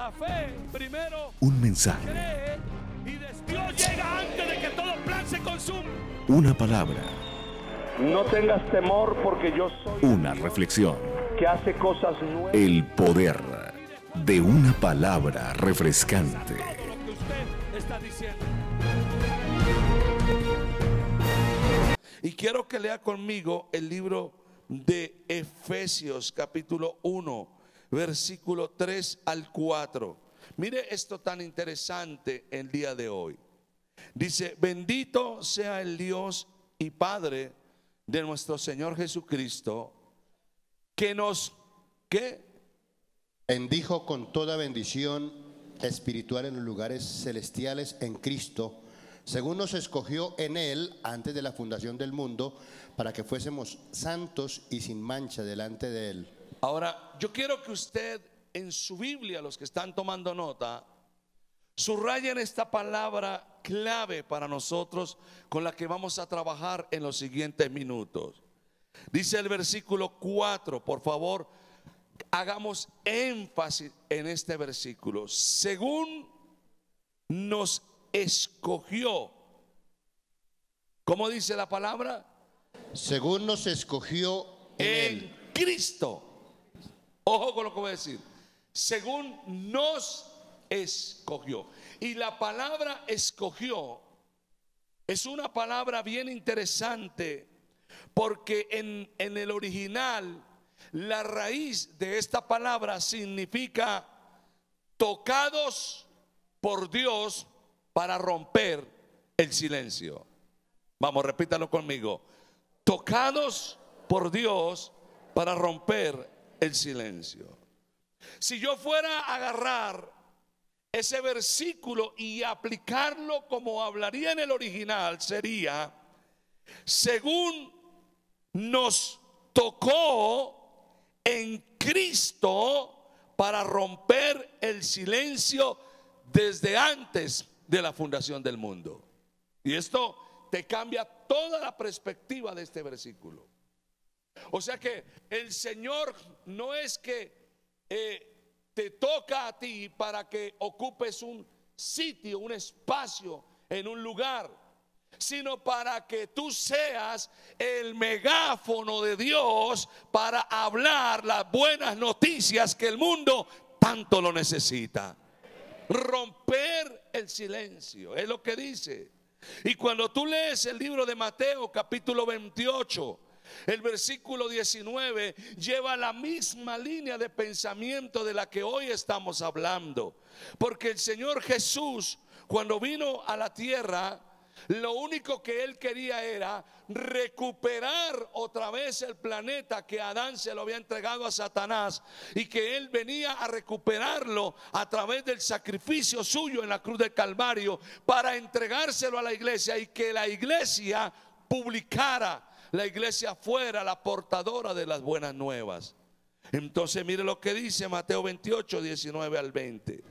La fe primero Un mensaje, cree y Dios llega antes de que todo plan se consuma. una palabra, No tengas temor porque yo soy una reflexión. que hace cosas nuevas. El poder de una palabra refrescante. Todo lo que usted está diciendo. Y quiero que lea conmigo el libro de Efesios capítulo 1, versículo 3 al 4. Mire esto tan interesante el día de hoy. Dice: bendito sea el Dios y Padre de nuestro Señor Jesucristo, que nos bendijo con toda bendición espiritual en los lugares celestiales en Cristo, según nos escogió en Él antes de la fundación del mundo, para que fuésemos santos y sin mancha delante de Él. Ahora, yo quiero que usted en su Biblia, los que están tomando nota, subrayen esta palabra clave para nosotros con la que vamos a trabajar en los siguientes minutos. Dice el versículo 4, por favor, hagamos énfasis en este versículo. Según nos escogió. ¿Cómo dice la palabra? Según nos escogió en Él. Cristo. Ojo con lo que voy a decir. Según nos escogió. Y la palabra escogió es una palabra bien interesante, porque en el original la raíz de esta palabra significa tocados por Dios para romper el silencio. Vamos, repítalo conmigo. Tocados por Dios para romper el silencio. Si yo fuera a agarrar ese versículo y aplicarlo como hablaría en el original, sería: según nos tocó en Cristo para romper el silencio desde antes de la fundación del mundo. Y esto te cambia toda la perspectiva de este versículo. O sea que el Señor no es que te toca a ti para que ocupes un sitio, un espacio en un lugar, sino para que tú seas el megáfono de Dios para hablar las buenas noticias que el mundo tanto lo necesita. Romper el silencio, es lo que dice. Y cuando tú lees el libro de Mateo capítulo 28, el versículo 19 lleva la misma línea de pensamiento de la que hoy estamos hablando. Porque el Señor Jesús, cuando vino a la tierra, lo único que Él quería era recuperar otra vez el planeta que Adán se lo había entregado a Satanás, y que Él venía a recuperarlo a través del sacrificio suyo en la cruz del Calvario, para entregárselo a la iglesia, y que la iglesia publicara, la iglesia fuera la portadora de las buenas nuevas. Entonces mire lo que dice Mateo 28, 19 al 20.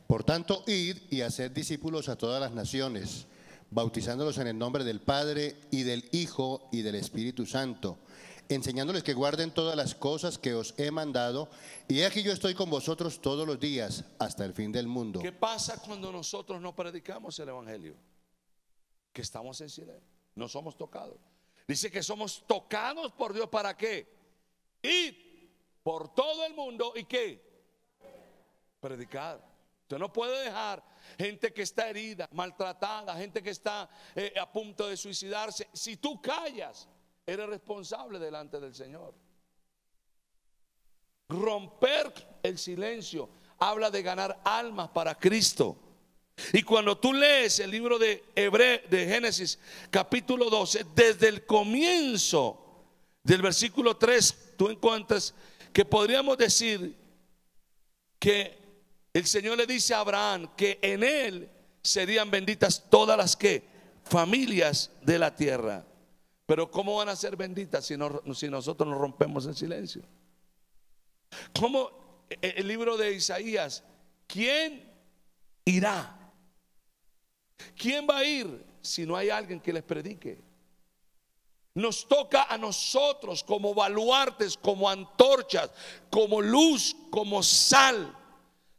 Por tanto, id y haced discípulos a todas las naciones, bautizándolos en el nombre del Padre y del Hijo y del Espíritu Santo, enseñándoles que guarden todas las cosas que os he mandado, y aquí yo estoy con vosotros todos los días hasta el fin del mundo. ¿Qué pasa cuando nosotros no predicamos el evangelio? Que estamos en silencio, no somos tocados. Dice que somos tocados por Dios. ¿Para qué? Ir por todo el mundo y ¿qué? Predicar. Usted no puede dejar gente que está herida, maltratada, gente que está a punto de suicidarse. Si tú callas, eres responsable delante del Señor. Romper el silencio habla de ganar almas para Cristo. Y cuando tú lees el libro de Génesis capítulo 12, desde el comienzo del versículo 3, tú encuentras que podríamos decir que el Señor le dice a Abraham que en él serían benditas todas las familias de la tierra. Pero ¿cómo van a ser benditas si nosotros nos rompemos el silencio? Como el libro de Isaías: ¿quién irá? ¿Quién va a ir si no hay alguien que les predique? Nos toca a nosotros como baluartes, como antorchas, como luz, como sal,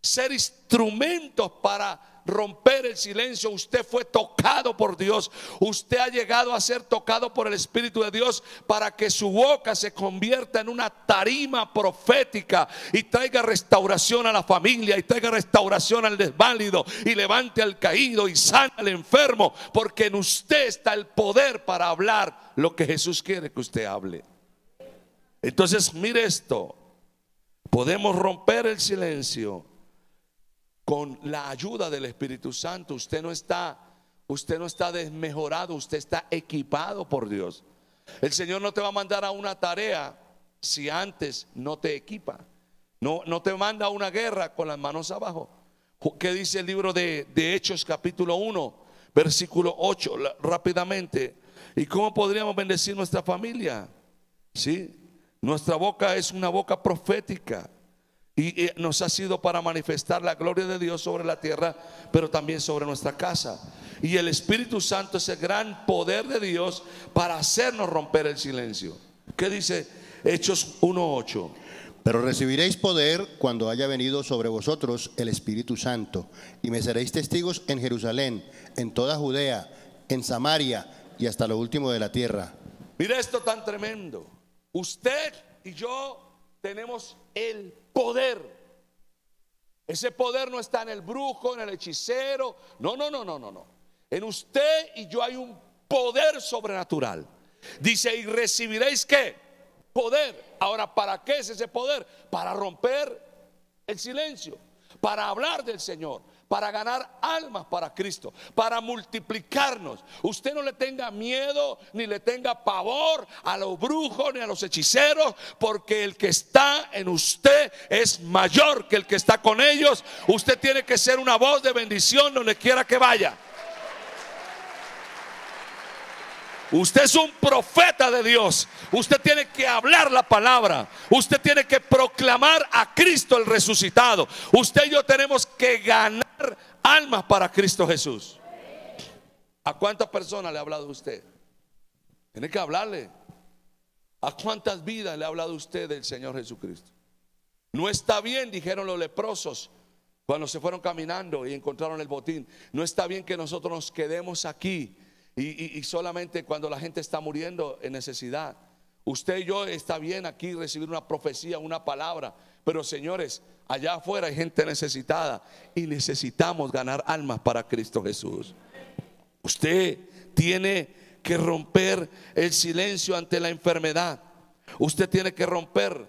ser instrumentos para romper el silencio. Usted fue tocado por Dios. Usted ha llegado a ser tocado por el Espíritu de Dios para que su boca se convierta en una tarima profética y traiga restauración a la familia, y traiga restauración al desválido, y levante al caído y sana al enfermo, porque en usted está el poder para hablar lo que Jesús quiere que usted hable. Entonces, mire esto: podemos romper el silencio con la ayuda del Espíritu Santo. Usted no está desmejorado, usted está equipado por Dios. El Señor no te va a mandar a una tarea si antes no te equipa. No te manda a una guerra con las manos abajo. ¿Qué dice el libro de Hechos capítulo 1 versículo 8? Rápidamente. ¿Y cómo podríamos bendecir nuestra familia? ¿Sí? Nuestra boca es una boca profética. Y nos ha sido para manifestar la gloria de Dios sobre la tierra, pero también sobre nuestra casa. Y el Espíritu Santo es el gran poder de Dios para hacernos romper el silencio. ¿Qué dice Hechos 1:8? Pero recibiréis poder cuando haya venido sobre vosotros el Espíritu Santo, y me seréis testigos en Jerusalén, en toda Judea, en Samaria y hasta lo último de la tierra. Mira esto tan tremendo. Usted y yo tenemos el poder. Ese poder no está en el brujo, en el hechicero. No. En usted y yo hay un poder sobrenatural. Dice: y recibiréis ¿qué? Poder. Ahora, ¿para qué es ese poder? Para romper el silencio, para hablar del Señor, para ganar almas para Cristo, para multiplicarnos. Usted no le tenga miedo ni le tenga pavor a los brujos ni a los hechiceros, porque el que está en usted es mayor que el que está con ellos. Usted tiene que ser una voz de bendición donde quiera que vaya. Usted es un profeta de Dios. Usted tiene que hablar la palabra. Usted tiene que proclamar a Cristo el resucitado. Usted y yo tenemos que ganar almas para Cristo Jesús. ¿A cuántas personas le ha hablado usted? Tiene que hablarle. ¿A cuántas vidas le ha hablado usted del Señor Jesucristo? No está bien, dijeron los leprosos cuando se fueron caminando y encontraron el botín. No está bien que nosotros nos quedemos aquí y solamente cuando la gente está muriendo en necesidad. Usted y yo está bien aquí recibir una profecía, una palabra, pero señores, allá afuera hay gente necesitada y necesitamos ganar almas para Cristo Jesús. Usted tiene que romper el silencio ante la enfermedad. Usted tiene que romper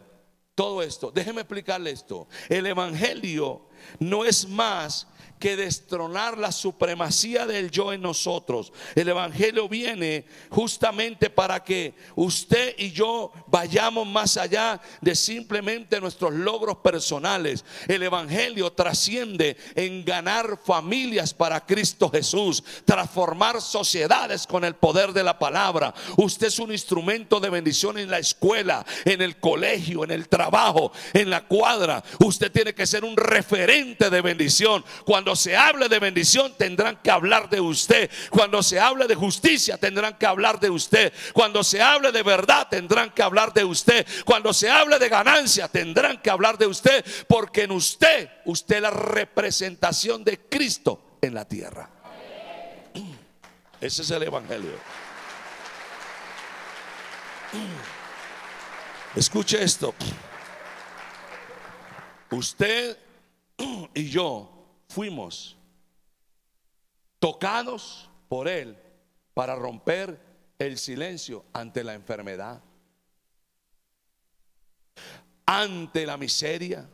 todo esto. Déjeme explicarle esto. El evangelio no es más que destronar la supremacía del yo en nosotros. El evangelio viene justamente para que usted y yo vayamos más allá de simplemente nuestros logros personales. El evangelio trasciende en ganar familias para Cristo Jesús, transformar sociedades con el poder de la palabra. Usted es un instrumento de bendición en la escuela, en el colegio, en el trabajo, en la cuadra. Usted tiene que ser un referente de bendición. Cuando se hable de bendición, tendrán que hablar de usted. Cuando se hable de justicia, tendrán que hablar de usted. Cuando se hable de verdad, tendrán que hablar de usted. Cuando se hable de ganancia, tendrán que hablar de usted, porque en usted es la representación de Cristo en la tierra. Ese es el evangelio. Escuche esto. Usted y yo fuimos tocados por Él para romper el silencio ante la enfermedad, ante la miseria,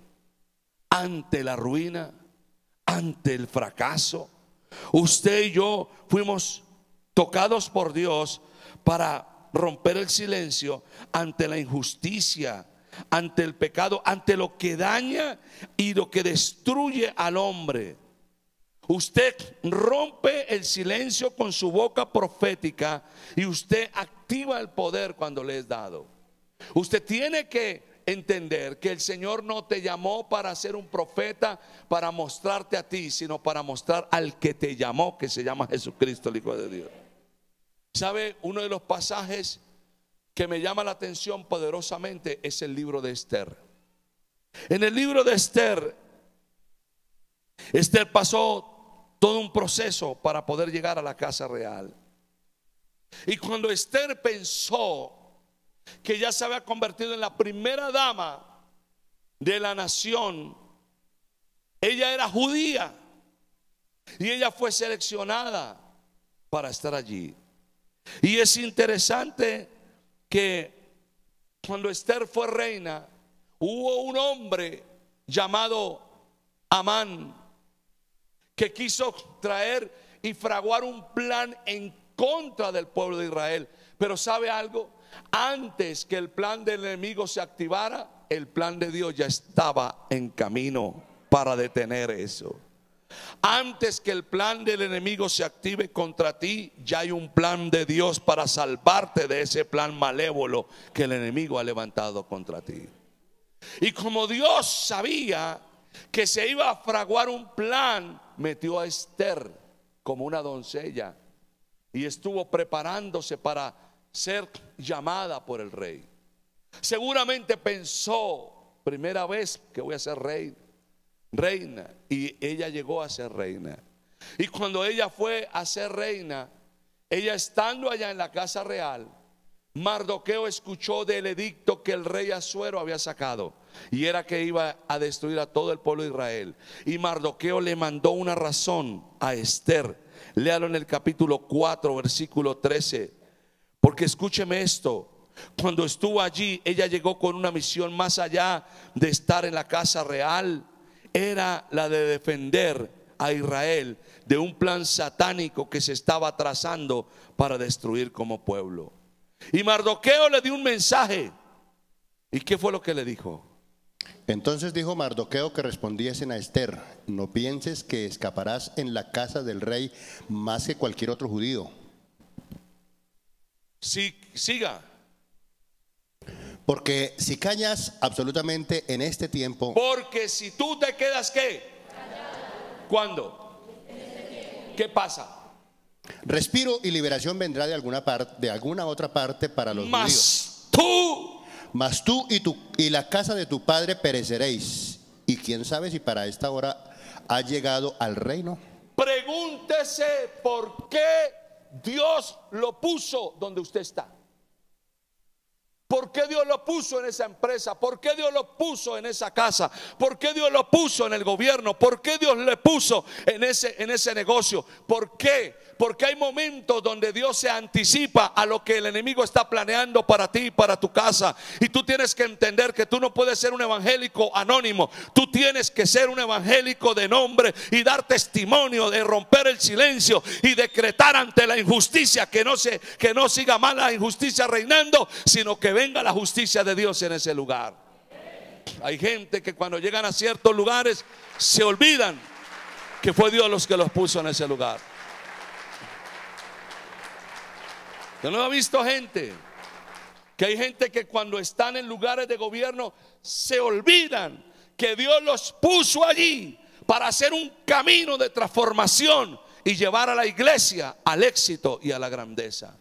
ante la ruina, ante el fracaso. Usted y yo fuimos tocados por Dios para romper el silencio ante la injusticia, ante el pecado, ante lo que daña y lo que destruye al hombre. Usted rompe el silencio con su boca profética y usted activa el poder cuando le es dado. Usted tiene que entender que el Señor no te llamó para ser un profeta, para mostrarte a ti, sino para mostrar al que te llamó, que se llama Jesucristo, el Hijo de Dios. ¿Sabe? Uno de los pasajes que me llama la atención poderosamente es el libro de Esther. En el libro de Esther, Esther pasó todo un proceso para poder llegar a la casa real. Y cuando Esther pensó que ya se había convertido en la primera dama de la nación, ella era judía y ella fue seleccionada para estar allí. Y es interesante que cuando Esther fue reina, hubo un hombre llamado Amán que quiso traer y fraguar un plan en contra del pueblo de Israel. Pero ¿sabe algo? Antes que el plan del enemigo se activara, el plan de Dios ya estaba en camino para detener eso. Antes que el plan del enemigo se active contra ti, ya hay un plan de Dios para salvarte de ese plan malévolo que el enemigo ha levantado contra ti. Y como Dios sabía que se iba a fraguar un plan, metió a Esther como una doncella y estuvo preparándose para ser llamada por el rey. Seguramente pensó, primera vez que voy a ser reina, y ella llegó a ser reina. Y cuando ella fue a ser reina, ella estando allá en la casa real, Mardoqueo escuchó del edicto que el rey Asuero había sacado, y era que iba a destruir a todo el pueblo de Israel. Y Mardoqueo le mandó una razón a Esther. Léalo en el capítulo 4, versículo 13. Porque escúcheme esto: cuando estuvo allí, ella llegó con una misión más allá de estar en la casa real. Era la de defender a Israel de un plan satánico que se estaba trazando para destruir como pueblo. Y Mardoqueo le dio un mensaje. ¿Y qué fue lo que le dijo? Entonces dijo Mardoqueo que respondiesen a Esther: no pienses que escaparás en la casa del rey más que cualquier otro judío. Sí, siga. Porque si callas absolutamente en este tiempo. Porque si tú te quedas, ¿qué? ¿Cuándo? ¿Qué pasa? Respiro y liberación vendrá de alguna otra parte para los judíos. Mas tú y la casa de tu padre pereceréis. Y quién sabe si para esta hora ha llegado al reino. Pregúntese por qué Dios lo puso donde usted está. ¿Por qué Dios lo puso en esa empresa? ¿Por qué Dios lo puso en esa casa? ¿Por qué Dios lo puso en el gobierno? ¿Por qué Dios le puso en ese negocio? ¿Por qué? Porque hay momentos donde Dios se anticipa a lo que el enemigo está planeando para ti y para tu casa. Y tú tienes que entender que tú no puedes ser un evangélico anónimo. Tú tienes que ser un evangélico de nombre y dar testimonio, de romper el silencio y decretar ante la injusticia que no siga más la injusticia reinando, sino que venga la justicia de Dios en ese lugar. Hay gente que cuando llegan a ciertos lugares se olvidan que fue Dios los que los puso en ese lugar. Yo no he visto gente, que hay gente que cuando están en lugares de gobierno se olvidan que Dios los puso allí para hacer un camino de transformación y llevar a la iglesia al éxito y a la grandeza.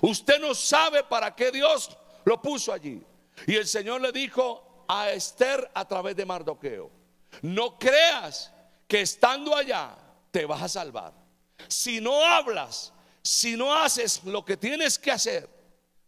Usted no sabe para qué Dios lo puso allí. Y el Señor le dijo a Esther a través de Mardoqueo: no creas que estando allá te vas a salvar. Si no hablas, si no haces lo que tienes que hacer,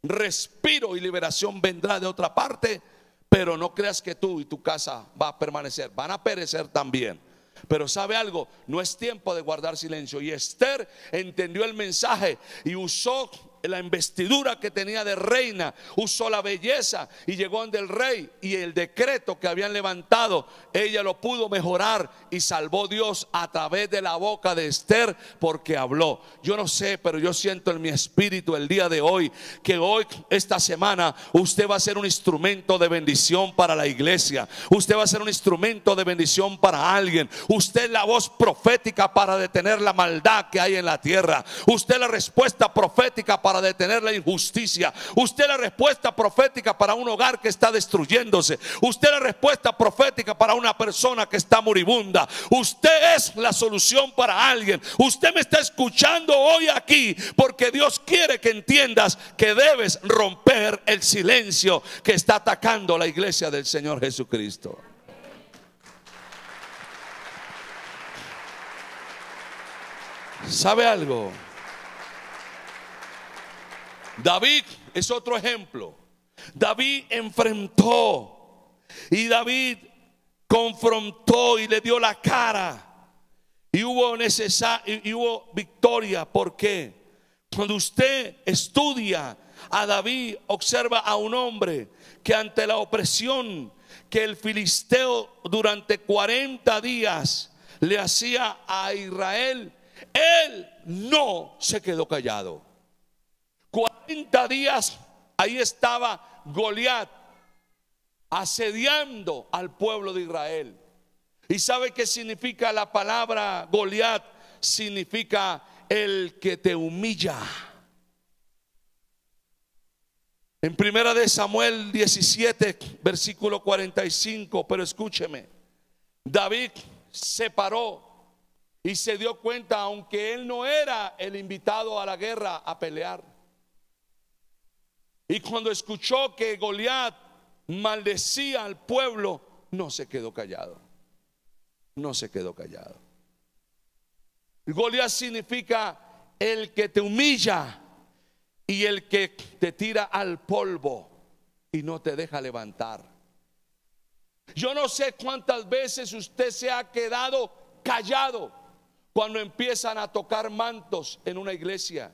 respiro y liberación vendrá de otra parte. Pero no creas que tú y tu casa va a permanecer, van a perecer también. Pero ¿sabe algo? No es tiempo de guardar silencio. Y Esther entendió el mensaje y usó la investidura que tenía de reina, usó la belleza y llegó ante el rey, y el decreto que habían levantado ella lo pudo mejorar y salvó Dios a través de la boca de Esther, porque habló. Yo no sé, pero yo siento en mi espíritu el día de hoy que hoy, esta semana, usted va a ser un instrumento de bendición para la iglesia. Usted va a ser un instrumento de bendición para alguien. Usted es la voz profética para detener la maldad que hay en la tierra. Usted es la respuesta profética para detener la injusticia. Usted es la respuesta profética para un hogar que está destruyéndose. Usted es la respuesta profética para una persona que está moribunda. Usted es la solución para alguien. Usted me está escuchando hoy aquí porque Dios quiere que entiendas que debes romper el silencio que está atacando la iglesia del Señor Jesucristo. ¿Sabe algo? David es otro ejemplo. David enfrentó y David confrontó y le dio la cara. Y hubo victoria. ¿Por qué? Cuando usted estudia a David, observa a un hombre que ante la opresión que el filisteo durante 40 días le hacía a Israel, él no se quedó callado. 40 días ahí estaba Goliat asediando al pueblo de Israel. ¿Y sabe qué significa la palabra Goliat? Significa el que te humilla. En primera de Samuel 17, versículo 45, pero escúcheme, David se paró y se dio cuenta, aunque él no era el invitado a la guerra a pelear. Y cuando escuchó que Goliat maldecía al pueblo, no se quedó callado. No se quedó callado. Goliat significa el que te humilla y el que te tira al polvo y no te deja levantar. Yo no sé cuántas veces usted se ha quedado callado cuando empiezan a tocar mantos en una iglesia.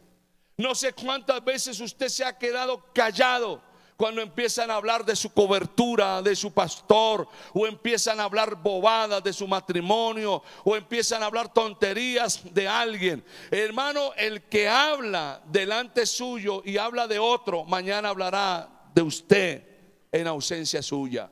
No sé cuántas veces usted se ha quedado callado cuando empiezan a hablar de su cobertura, de su pastor, o empiezan a hablar bobadas de su matrimonio, o empiezan a hablar tonterías de alguien. Hermano, el que habla delante suyo y habla de otro, mañana hablará de usted en ausencia suya.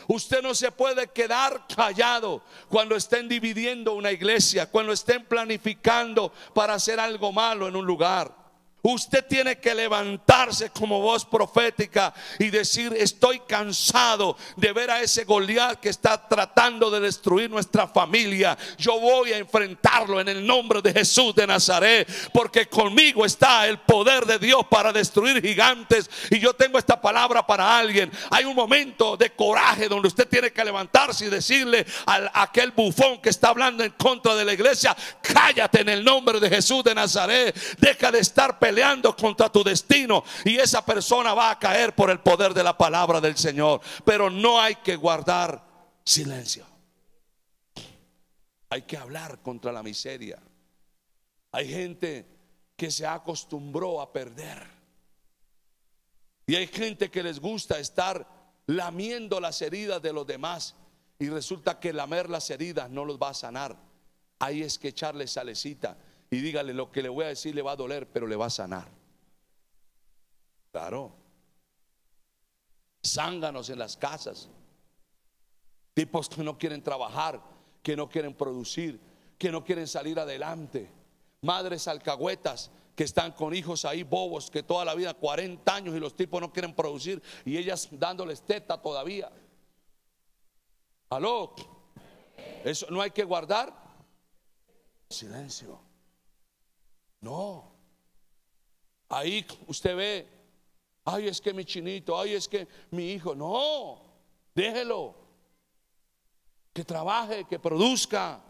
Usted no se puede quedar callado cuando estén dividiendo una iglesia, cuando estén planificando para hacer algo malo en un lugar. Usted tiene que levantarse como voz profética y decir: estoy cansado de ver a ese Goliat que está tratando de destruir nuestra familia. Yo voy a enfrentarlo en el nombre de Jesús de Nazaret, porque conmigo está el poder de Dios para destruir gigantes. Y yo tengo esta palabra para alguien. Hay un momento de coraje donde usted tiene que levantarse y decirle a aquel bufón que está hablando en contra de la iglesia: cállate en el nombre de Jesús de Nazaret. Deja de estar peleando contra tu destino, y esa persona va a caer por el poder de la palabra del Señor. Pero no hay que guardar silencio. Hay que hablar contra la miseria. Hay gente que se acostumbró a perder, y hay gente que les gusta estar lamiendo las heridas de los demás, y resulta que lamer las heridas no los va a sanar. Ahí es que echarle salecita y dígale: lo que le voy a decir le va a doler, pero le va a sanar. Claro. Zánganos en las casas, tipos que no quieren trabajar, que no quieren producir, que no quieren salir adelante. Madres alcahuetas que están con hijos ahí bobos, que toda la vida 40 años y los tipos no quieren producir, y ellas dándoles teta todavía. Aló. Eso no hay que guardar silencio. No. Ahí usted ve: ay, es que mi chinito, ay, es que mi hijo. No, déjelo que trabaje, que produzca,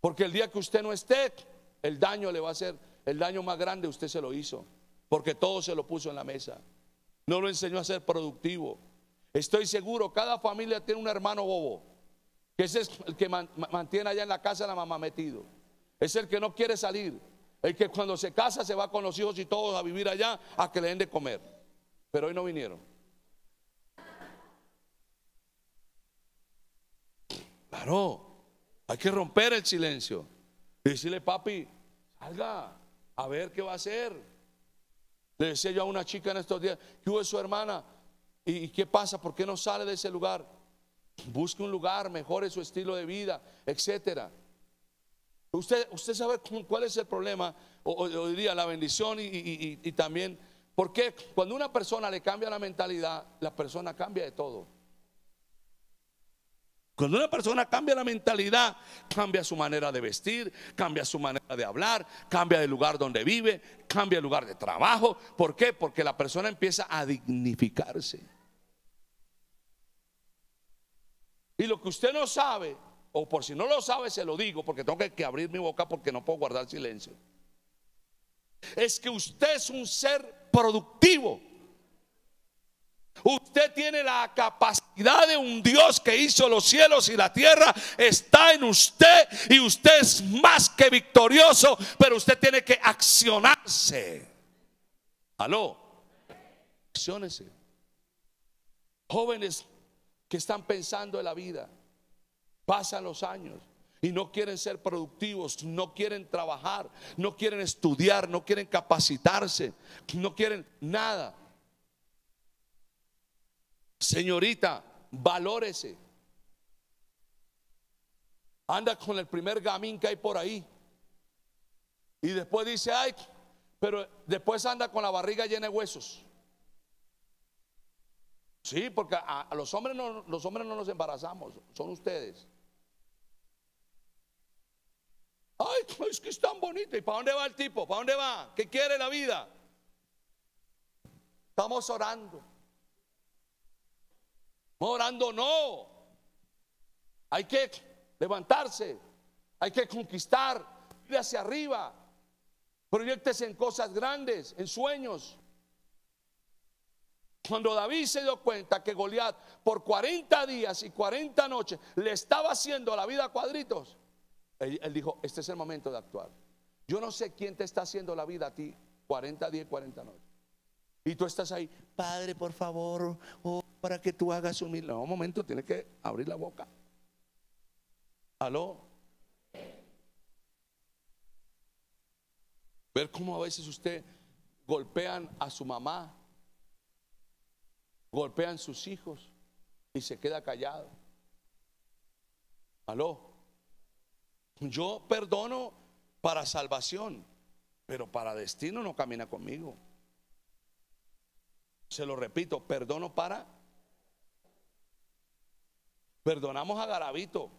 porque el día que usted no esté, el daño le va a hacer, el daño más grande usted se lo hizo, porque todo se lo puso en la mesa. No lo enseñó a ser productivo. Estoy seguro, cada familia tiene un hermano bobo, que ese es el que mantiene allá en la casa a la mamá metido. Es el que no quiere salir, el que cuando se casa se va con los hijos y todos a vivir allá a que le den de comer. Pero hoy no vinieron. Claro, hay que romper el silencio y decirle: papi, salga a ver qué va a hacer. Le decía yo a una chica en estos días: ¿qué hubo de su hermana? ¿Y qué pasa? ¿Por qué no sale de ese lugar? Busque un lugar, mejore su estilo de vida, etcétera. Usted sabe cuál es el problema, o diría la bendición y también, porque cuando una persona le cambia la mentalidad, la persona cambia de todo. Cuando una persona cambia la mentalidad, cambia su manera de vestir, cambia su manera de hablar, cambia el lugar donde vive, cambia el lugar de trabajo. ¿Por qué? Porque la persona empieza a dignificarse. Y lo que usted no sabe, o por si no lo sabe, se lo digo, porque tengo que abrir mi boca porque no puedo guardar silencio. Es que usted es un ser productivo. Usted tiene la capacidad de un Dios que hizo los cielos y la tierra. Está en usted y usted es más que victorioso, pero usted tiene que accionarse. Aló, acciónese. Jóvenes que están pensando en la vida, pasan los años y no quieren ser productivos, no quieren trabajar, no quieren estudiar, no quieren capacitarse, no quieren nada. Señorita, valórese. Anda con el primer gamín que hay por ahí y después dice, ay, pero después anda con la barriga llena de huesos. Sí, porque a los hombres no nos embarazamos, son ustedes. Ay, es que es tan bonito. ¿Y para dónde va el tipo? ¿Para dónde va? ¿Qué quiere la vida? Estamos orando. Orando no. Hay que levantarse, hay que conquistar, ir hacia arriba. Proyéctese en cosas grandes, en sueños. Cuando David se dio cuenta que Goliat por 40 días y 40 noches le estaba haciendo la vida a cuadritos, él dijo, este es el momento de actuar. Yo no sé quién te está haciendo la vida a ti 40 días y 40 noches. Y tú estás ahí, Padre, por favor, para que tú hagas un milagro. No, un momento, tiene que abrir la boca. Aló. Ver cómo a veces usted golpean a su mamá, golpean sus hijos y se queda callado. Aló. Yo perdono para salvación, pero para destino no camina conmigo. Se lo repito, perdonamos a Garavito,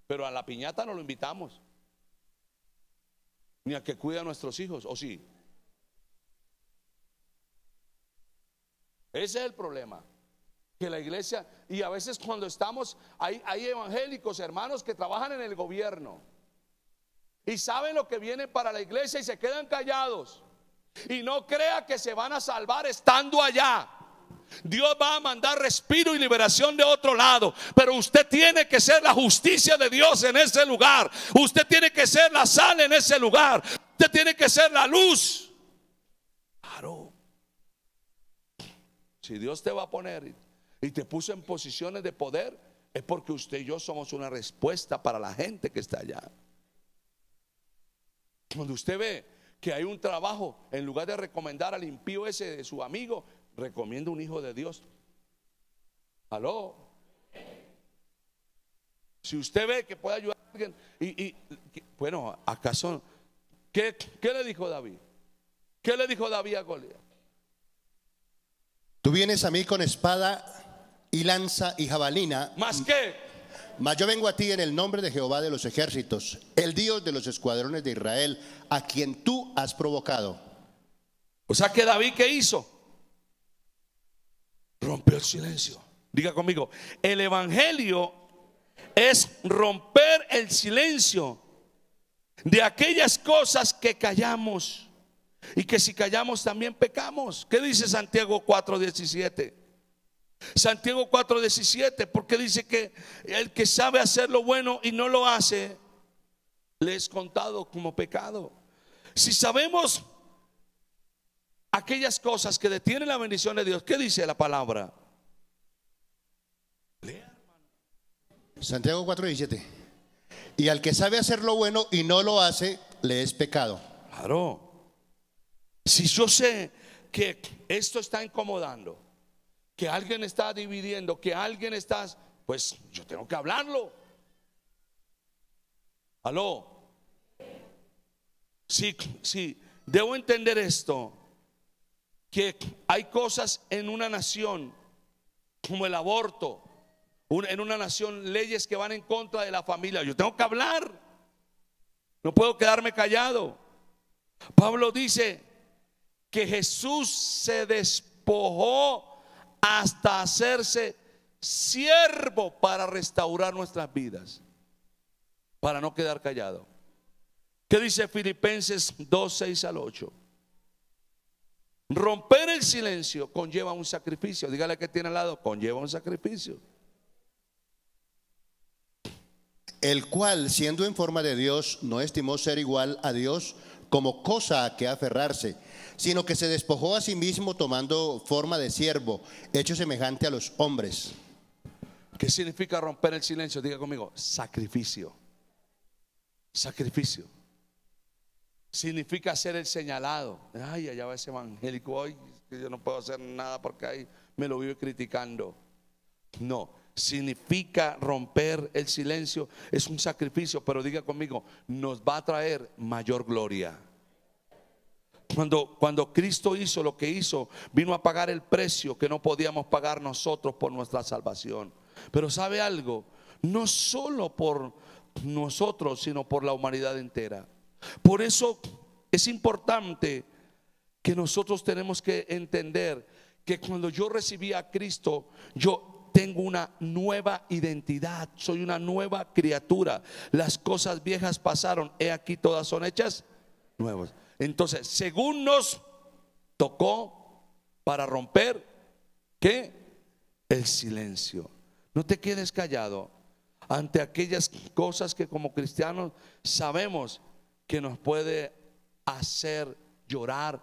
pero a la piñata no lo invitamos, ni a que cuida a nuestros hijos, ¿o sí? Ese es el problema, que la iglesia, y a veces cuando estamos, hay evangélicos, hermanos, que trabajan en el gobierno y saben lo que viene para la iglesia y se quedan callados. Y no crea que se van a salvar estando allá. Dios va a mandar respiro y liberación de otro lado, pero usted tiene que ser la justicia de Dios en ese lugar. Usted tiene que ser la sal en ese lugar. Usted tiene que ser la luz. Claro. Si Dios te va a poner y te puso en posiciones de poder, es porque usted y yo somos una respuesta para la gente que está allá. Cuando usted ve que hay un trabajo, en lugar de recomendar al impío ese de su amigo, recomienda un hijo de Dios. Aló. Si usted ve que puede ayudar a alguien bueno, ¿acaso qué le dijo David? ¿Qué le dijo David a Goliat? Tú vienes a mí con espada y lanza y jabalina. ¿Más qué? Mas yo vengo a ti en el nombre de Jehová de los ejércitos, el Dios de los escuadrones de Israel, a quien tú has provocado. O sea que David, ¿qué hizo? Rompió el silencio. Diga conmigo, el evangelio es romper el silencio de aquellas cosas que callamos, y que si callamos también pecamos. ¿Qué dice Santiago 4:17? Santiago 4:17, porque dice que el que sabe hacer lo bueno y no lo hace, le es contado como pecado. Si sabemos aquellas cosas que detienen la bendición de Dios, ¿qué dice la palabra? Lea, hermano. Santiago 4:17. Y al que sabe hacer lo bueno y no lo hace, le es pecado. Claro. Si yo sé que esto está incomodando, que alguien está dividiendo, que alguien está, pues yo tengo que hablarlo. Aló. Sí, debo entender esto, que hay cosas en una nación como el aborto, en una nación leyes que van en contra de la familia. Yo tengo que hablar, no puedo quedarme callado. Pablo dice que Jesús se despojó hasta hacerse siervo para restaurar nuestras vidas. para no quedar callado. ¿Qué dice Filipenses 2, 6 al 8? Romper el silencio conlleva un sacrificio. Dígale que tiene al lado, conlleva un sacrificio. El cual, siendo en forma de Dios, no estimó ser igual a Dios como cosa a que aferrarse, sino que se despojó a sí mismo tomando forma de siervo, hecho semejante a los hombres. ¿Qué significa romper el silencio? Diga conmigo, sacrificio. Sacrificio. Significa ser el señalado. Ay, allá va ese evangélico hoy, que yo no puedo hacer nada porque ahí me lo vive criticando. No, significa romper el silencio. Es un sacrificio, pero diga conmigo, nos va a traer mayor gloria. Cuando Cristo hizo lo que hizo, vino a pagar el precio que no podíamos pagar nosotros por nuestra salvación. Pero ¿sabe algo? No solo por nosotros, sino por la humanidad entera. Por eso es importante que nosotros tenemos que entender que cuando yo recibí a Cristo, yo tengo una nueva identidad, soy una nueva criatura. Las cosas viejas pasaron, he aquí todas son hechas nuevas. Entonces, según nos tocó para romper, ¿qué? El silencio. No te quedes callado ante aquellas cosas que como cristianos sabemos que nos puede hacer llorar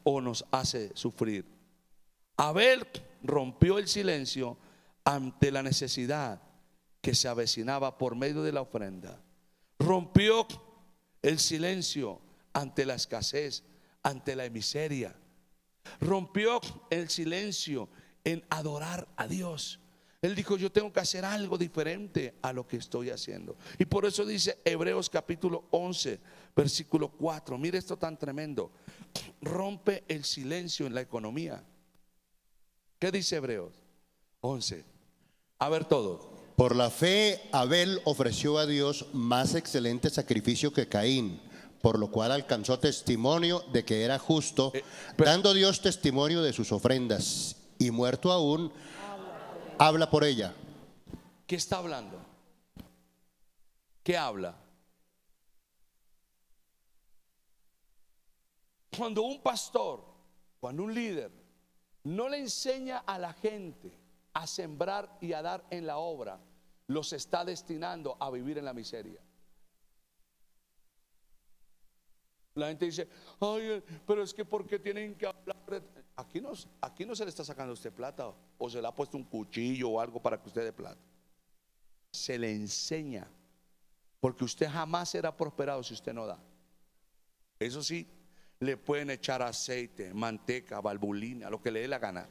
o nos hace sufrir. Abel rompió el silencio ante la necesidad que se avecinaba por medio de la ofrenda. Rompió el silencio ante la escasez, ante la miseria. Rompió el silencio en adorar a Dios. Él dijo, yo tengo que hacer algo diferente a lo que estoy haciendo. Y por eso dice Hebreos capítulo 11, versículo 4. Mire esto tan tremendo. Rompe el silencio en la economía. ¿Qué dice Hebreos 11? A ver todo. Por la fe, Abel ofreció a Dios más excelente sacrificio que Caín, por lo cual alcanzó testimonio de que era justo, dando Dios testimonio de sus ofrendas, y muerto aún, habla por ella. ¿Qué está hablando? ¿Qué habla? Cuando un pastor, cuando un líder no le enseña a la gente a sembrar y a dar en la obra, los está destinando a vivir en la miseria. La gente dice, ay, pero es que ¿por qué tienen que hablar? Aquí no se le está sacando a usted plata, o se le ha puesto un cuchillo o algo para que usted dé plata. Se le enseña, porque usted jamás será prosperado si usted no da. Eso sí, le pueden echar aceite, manteca, valvulina, lo que le dé la gana.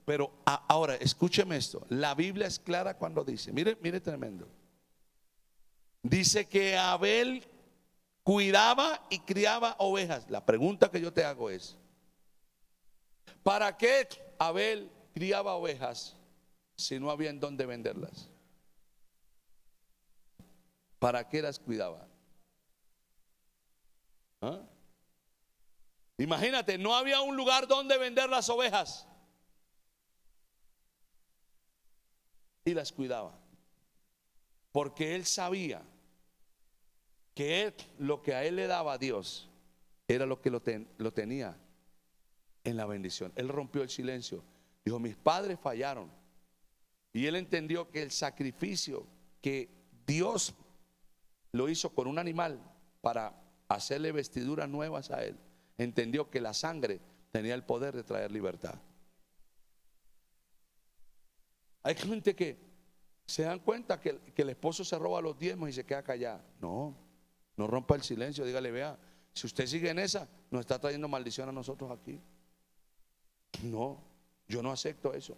Pero ahora, escúcheme esto. La Biblia es clara cuando dice, mire tremendo. Dice que Abel cuidaba y criaba ovejas. La pregunta que yo te hago es, ¿para qué Abel criaba ovejas si no había en dónde venderlas? ¿Para qué las cuidaba? ¿Ah? Imagínate, no había un lugar donde vender las ovejas y las cuidaba, porque él sabía que lo que a él le daba a Dios era lo que lo tenía en la bendición. Él rompió el silencio, dijo, mis padres fallaron, y él entendió que el sacrificio que Dios lo hizo con un animal para hacerle vestiduras nuevas a él, entendió que la sangre tenía el poder de traer libertad. Hay gente que se dan cuenta que el esposo se roba los diezmos y se queda callado. No rompa el silencio, dígale, vea, si usted sigue en esa, nos está trayendo maldición a nosotros aquí. No, yo no acepto eso.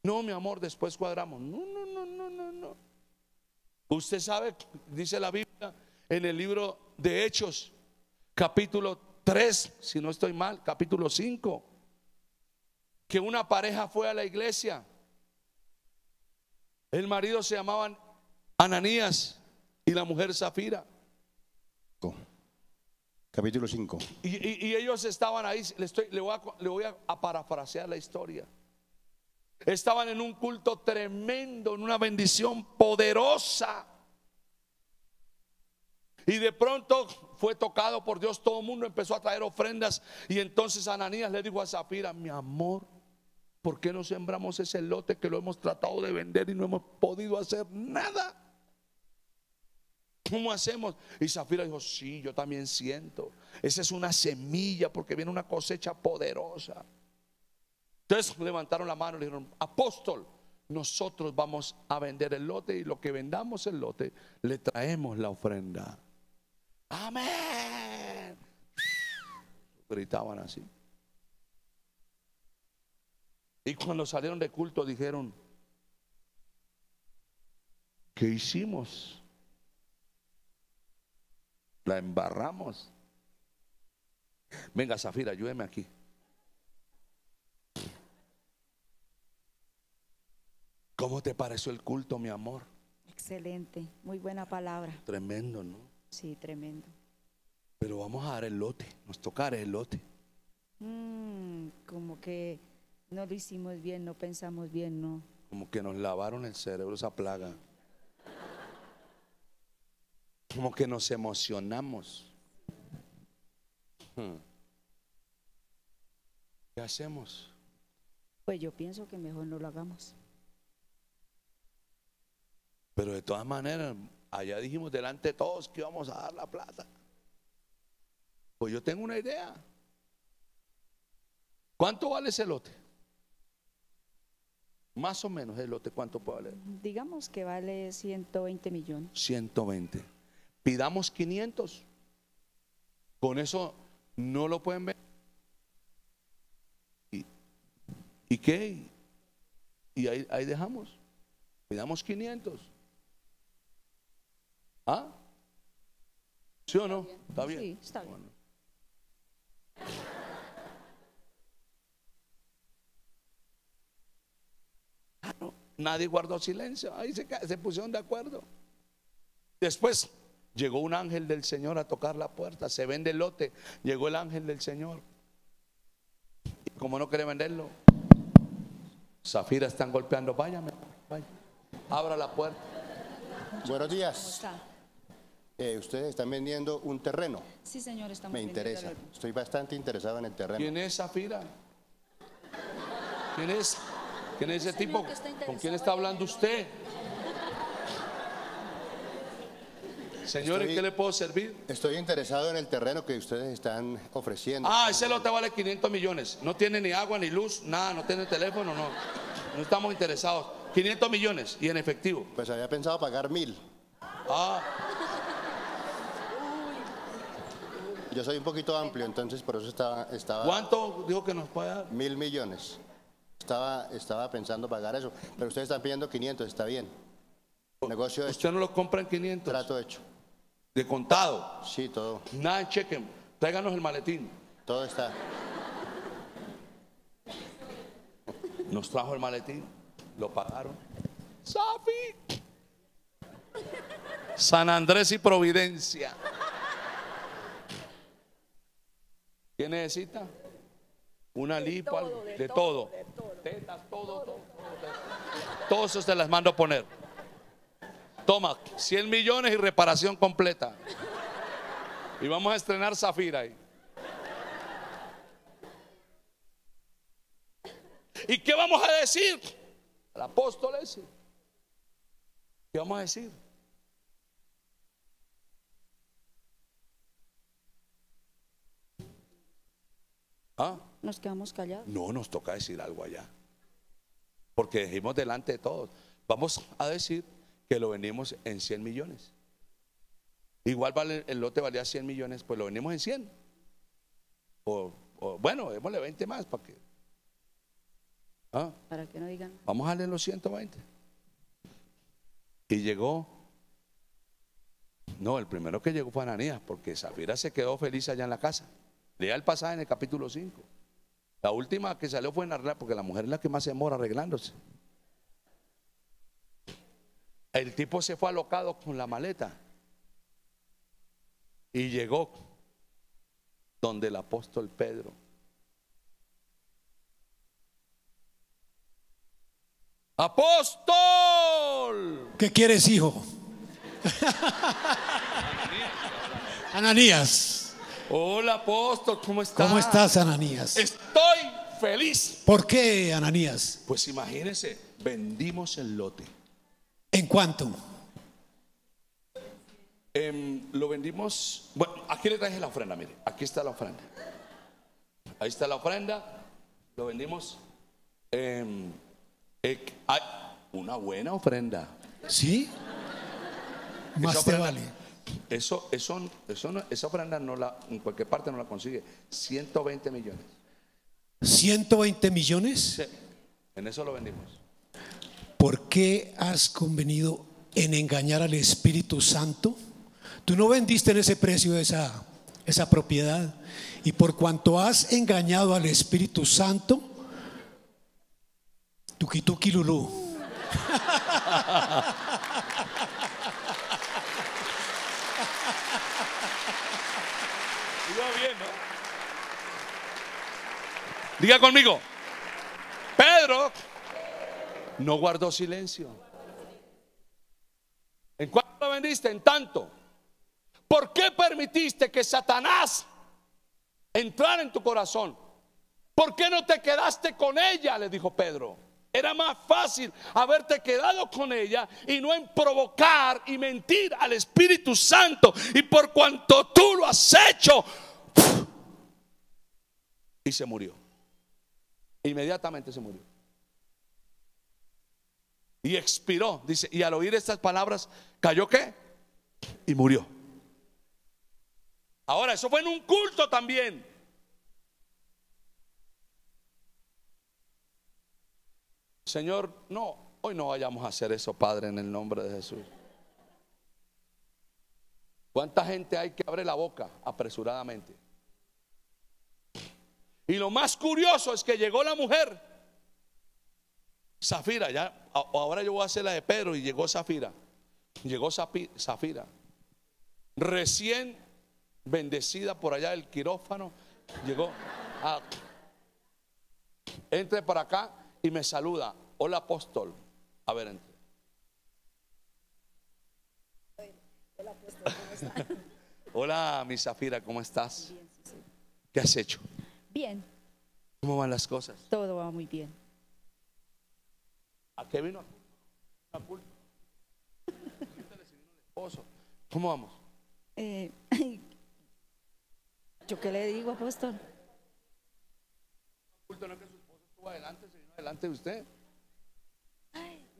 No, mi amor, después cuadramos. No. Usted sabe, dice la Biblia en el libro de Hechos, capítulo 3, si no estoy mal, capítulo 5, que una pareja fue a la iglesia. El marido se llamaba Ananías y la mujer Zafira. Capítulo 5. Y ellos estaban ahí. Le voy a parafrasear la historia. Estaban en un culto tremendo, en una bendición poderosa. Y de pronto fue tocado por Dios. Todo el mundo empezó a traer ofrendas. Y entonces Ananías le dijo a Zafira: mi amor, ¿por qué no sembramos ese lote que lo hemos tratado de vender y no hemos podido hacer nada? ¿Cómo hacemos? Y Zafira dijo: sí, yo también siento. Esa es una semilla, porque viene una cosecha poderosa. Entonces levantaron la mano y le dijeron: apóstol, nosotros vamos a vender el lote, y lo que vendamos el lote le traemos la ofrenda. Amén. Gritaban así. Y cuando salieron de culto dijeron: ¿qué hicimos? La embarramos. Venga, Zafira, ayúdeme aquí. ¿Cómo te pareció el culto, mi amor? Excelente, muy buena palabra. Tremendo, ¿no? Sí, tremendo. Pero vamos a dar el lote, nos toca dar el lote. Como que no lo hicimos bien, no pensamos bien, no. Como que nos lavaron el cerebro esa plaga. Como que nos emocionamos. ¿Qué hacemos? Pues yo pienso que mejor no lo hagamos. Pero de todas maneras, allá dijimos delante de todos que íbamos a dar la plata. Pues yo tengo una idea. ¿Cuánto vale ese lote? Más o menos el lote, ¿cuánto puede valer? Digamos que vale 120 millones. 120. Pidamos 500. Con eso no lo pueden ver. ¿Y qué? Y ahí dejamos. Pidamos 500. ¿Ah? ¿Sí o no? ¿Está bien? Sí, está bien. Bueno. Nadie guardó silencio. Ahí se pusieron de acuerdo. Después llegó un ángel del Señor a tocar la puerta. Se vende el lote. Llegó el ángel del Señor. Y como no quiere venderlo, Zafira están golpeando. Váyame, vaya. Abra la puerta. Buenos ¿Cómo días. está? Ustedes están vendiendo un terreno. Sí, señor, estamos Me vendiendo interesa. el- Estoy bastante interesado en el terreno. ¿Quién es Zafira? ¿Quién es? ¿Quién es ese Señor, tipo? que está ¿Con interesado quién está en hablando el- usted? Señor, ¿en Estoy- qué le puedo servir? Estoy interesado en el terreno que ustedes están ofreciendo. Ah, ese lote vale 500 millones. No tiene ni agua ni luz, nada, no tiene teléfono, no. No estamos interesados. 500 millones y en efectivo. Pues había pensado pagar 1.000. Ah, Yo soy un poquito amplio, entonces por eso estaba ¿cuánto dijo que nos puede dar? 1.000 millones. Estaba pensando pagar eso, pero ustedes están pidiendo 500, está bien. Negocio hecho, Usted no lo compra en 500. trato hecho. De contado. Sí, todo Nada en cheque. Tráiganos el maletín. está. Nos trajo el maletín. Lo pagaron. Safi. San Andrés y Providencia. ¿Qué necesita? Una lipo, de todo. Tetas, todo. Todo eso se las mando a poner. Toma, 100 millones y reparación completa. Y vamos a estrenar Zafira ahí. ¿Y qué vamos a decir? Al apóstol ese. ¿Qué vamos a decir? ¿Ah? Nos quedamos callados. No, nos toca decir algo allá. Porque dijimos delante de todos. Vamos a decir que lo vendimos en 100 millones. Igual vale, el lote valía 100 millones, pues lo vendimos en 100. O bueno, démosle 20 más para que. ¿Ah? Para que no digan. Vamos a darle los 120. Y llegó. No, el primero que llegó fue Ananías, porque Zafira se quedó feliz allá en la casa. Lea el pasaje en el capítulo 5. La última que salió fue en arreglar, porque la mujer es la que más se demora arreglándose. El tipo se fue alocado con la maleta y llegó donde el apóstol Pedro. Apóstol. ¿Qué quieres, hijo? Ananías. Hola, apóstol, ¿cómo estás? ¿Cómo estás, Ananías? Estoy feliz. ¿Por qué, Ananías? Pues imagínense, vendimos el lote. ¿En cuánto? Lo vendimos. Bueno, aquí le traje la ofrenda, mire. Aquí está la ofrenda. Ahí está la ofrenda. Lo vendimos. Hay una buena ofrenda. ¿Sí? Más Esa te ofrenda- vale. Esa ofrenda en cualquier parte no la consigue. 120 millones. ¿120 millones? Sí, en eso lo vendimos. ¿Por qué has convenido en engañar al Espíritu Santo? Tú no vendiste en ese precio esa propiedad. Y por cuanto has engañado al Espíritu Santo, tuki tuki lulú. Diga bien, ¿no? Diga conmigo. Pedro no guardó silencio. ¿En cuánto lo vendiste? En tanto. ¿Por qué permitiste que Satanás entrara en tu corazón? ¿Por qué no te quedaste con ella? Le dijo Pedro. Era más fácil haberte quedado con ella y no en provocar y mentir al Espíritu Santo. Y por cuanto tú lo has hecho, y se murió. Inmediatamente se murió. Y expiró, dice, y al oír estas palabras, ¿cayó qué? Y murió. Ahora, eso fue en un culto también. Señor, no, hoy no vayamos a hacer eso, Padre, en el nombre de Jesús. ¿Cuánta gente hay que abre la boca apresuradamente? Y lo más curioso es que llegó la mujer Zafira, ya, ahora yo voy a hacer la de Pedro, y llegó Zafira. Llegó Zafira, recién bendecida por allá del quirófano. Llegó, entre para acá y me saluda. Hola, apóstol. A ver, entre. Hola, apóstol, ¿cómo está? Hola, mi Zafira, ¿cómo estás? Bien, sí, sí. ¿Qué has hecho? Bien, ¿Cómo van las cosas? todo va muy bien. ¿A qué vino? ¿A culto? Esposo. ¿Cómo vamos? ¿Yo qué le digo, apóstol? Culto no es que su esposo estuvo adelante, se vino adelante de usted.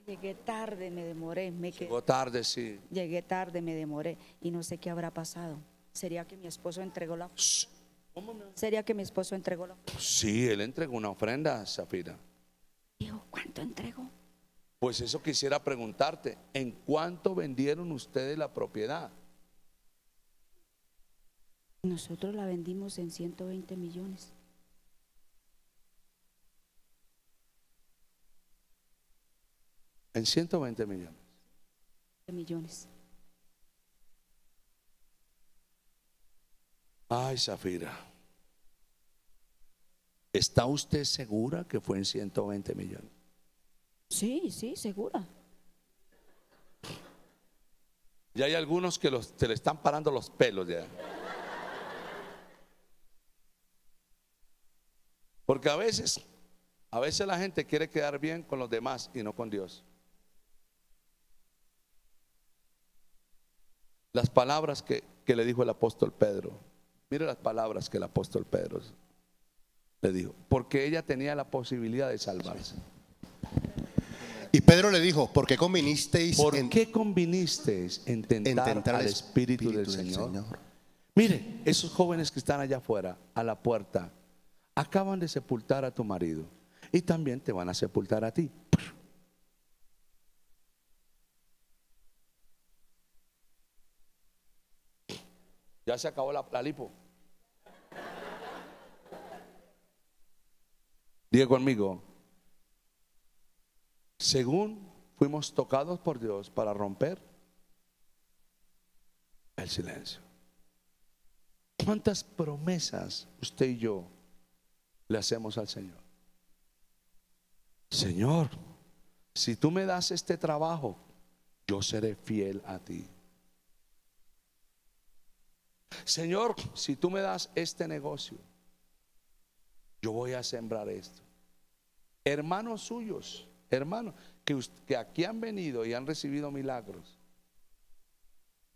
Llegué tarde, me demoré, Llegó tarde, sí. Llegué tarde, me demoré y no sé qué habrá pasado. ¿Sería que mi esposo entregó la? ¿Sería que mi esposo entregó la? Sí, él entregó una ofrenda a Zafira. Dijo, ¿cuánto entregó? Pues eso quisiera preguntarte, ¿en cuánto vendieron ustedes la propiedad? Nosotros la vendimos en 120 millones. En 120 millones. Millones. Ay, Zafira, ¿está usted segura que fue en 120 millones? Sí, sí, segura. Ya hay algunos que se le están parando los pelos ya. Porque a veces la gente quiere quedar bien con los demás y no con Dios. Las palabras que le dijo el apóstol Pedro. Mire las palabras que el apóstol Pedro le dijo. Porque ella tenía la posibilidad de salvarse. Y Pedro le dijo, ¿por qué convinisteis ¿Por qué convinisteis en tentar al Espíritu del Señor? Mire, esos jóvenes que están allá afuera, a la puerta, acaban de sepultar a tu marido y también te van a sepultar a ti. Ya se acabó la lipo. Diga conmigo, según fuimos tocados por Dios para romper el silencio. ¿Cuántas promesas usted y yo le hacemos al Señor? Señor, si tú me das este trabajo, yo seré fiel a ti. Señor, si tú me das este negocio, yo voy a sembrar esto. Hermanos suyos, hermanos que aquí han venido y han recibido milagros,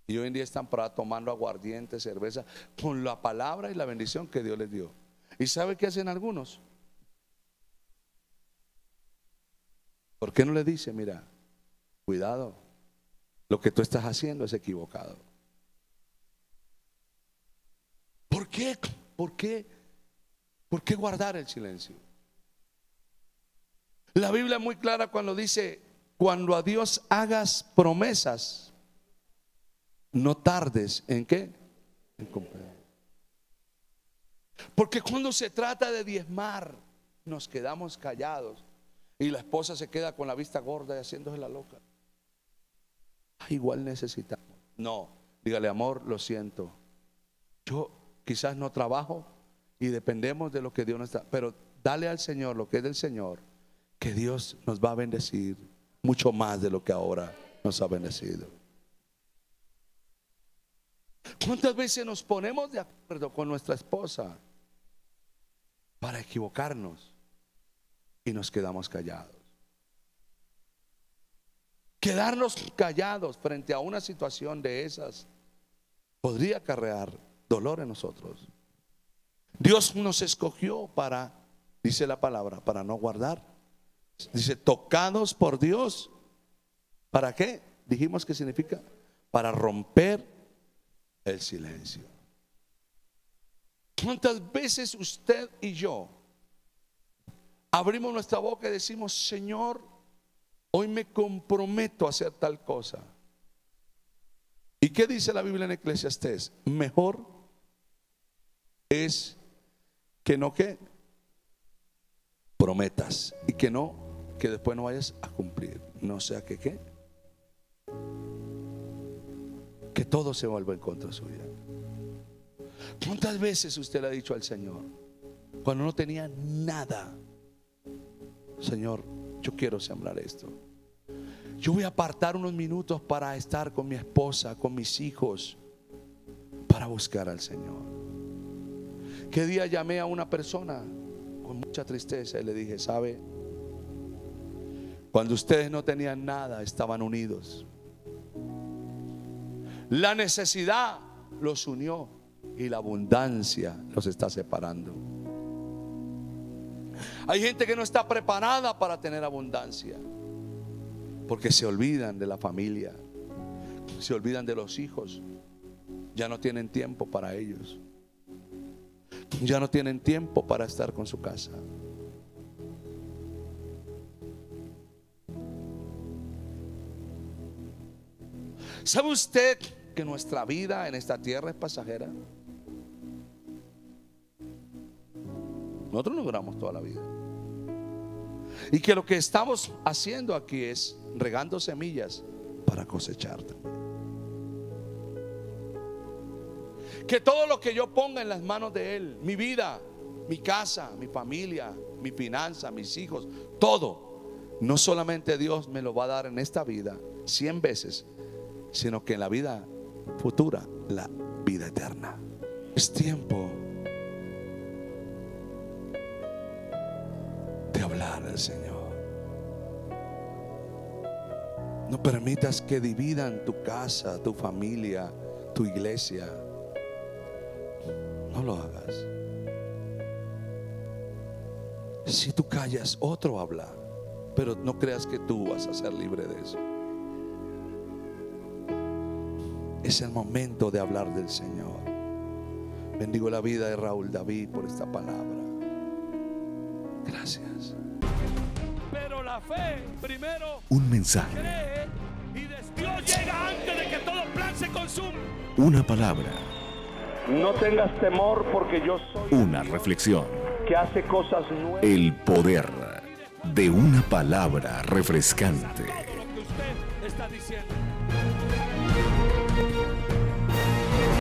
y hoy en día están para tomando aguardiente, cerveza, con la palabra y la bendición que Dios les dio. ¿Y sabe qué hacen algunos? ¿Por qué no le dice, mira, cuidado, lo que tú estás haciendo es equivocado? ¿Por qué? ¿Por qué? ¿Por qué guardar el silencio? La Biblia es muy clara cuando dice, cuando a Dios hagas promesas, no tardes en ¿qué? En cumplir. Porque cuando se trata de diezmar, nos quedamos callados y la esposa se queda con la vista gorda y haciéndose la loca. Igual necesitamos. No, dígale, amor, lo siento, yo quizás no trabajo y dependemos de lo que Dios nos da, pero dale al Señor lo que es del Señor, que Dios nos va a bendecir mucho más de lo que ahora nos ha bendecido. ¿Cuántas veces nos ponemos de acuerdo con nuestra esposa para equivocarnos y nos quedamos callados? Quedarnos callados frente a una situación de esas podría acarrear dolor en nosotros. Dios nos escogió para, dice la palabra, para no guardar. Dice, tocados por Dios. ¿Para qué? Dijimos que significa para romper el silencio. ¿Cuántas veces usted y yo abrimos nuestra boca y decimos, Señor, hoy me comprometo a hacer tal cosa? ¿Y qué dice la Biblia en Eclesiastés? Mejor es que no que prometas y que no, que después no vayas a cumplir. No sea que qué, que todo se vuelva en contra suya. ¿Cuántas veces usted le ha dicho al Señor, cuando no tenía nada, Señor, yo quiero sembrar esto, yo voy a apartar unos minutos para estar con mi esposa, con mis hijos, para buscar al Señor? ¿Qué día llamé a una persona con mucha tristeza y le dije, sabe, cuando ustedes no tenían nada, estaban unidos. La necesidad los unió y la abundancia los está separando. Hay gente que no está preparada para tener abundancia porque se olvidan de la familia, se olvidan de los hijos, ya no tienen tiempo para ellos, ya no tienen tiempo para estar con su casa. ¿Sabe usted que nuestra vida en esta tierra es pasajera? Nosotros no duramos toda la vida. Y que lo que estamos haciendo aquí es regando semillas para cosechar también. Que todo lo que yo ponga en las manos de Él, mi vida, mi casa, mi familia, mi finanza, mis hijos, todo, no solamente Dios me lo va a dar en esta vida 100 veces, sino que en la vida futura, la vida eterna. Es tiempo de hablar al Señor. No permitas que dividan tu casa, tu familia, tu iglesia. No lo hagas. Si tú callas, otro habla, pero no creas que tú vas a ser libre de eso. Es el momento de hablar del Señor. Bendigo la vida de Raúl David por esta palabra. Gracias. Pero la fe primero Un mensaje, cree y Dios llega antes de que todo plan se consuma. una palabra, No tengas temor porque yo soy una reflexión. que hace cosas nuevas. El poder de una palabra refrescante. Lo que usted está diciendo.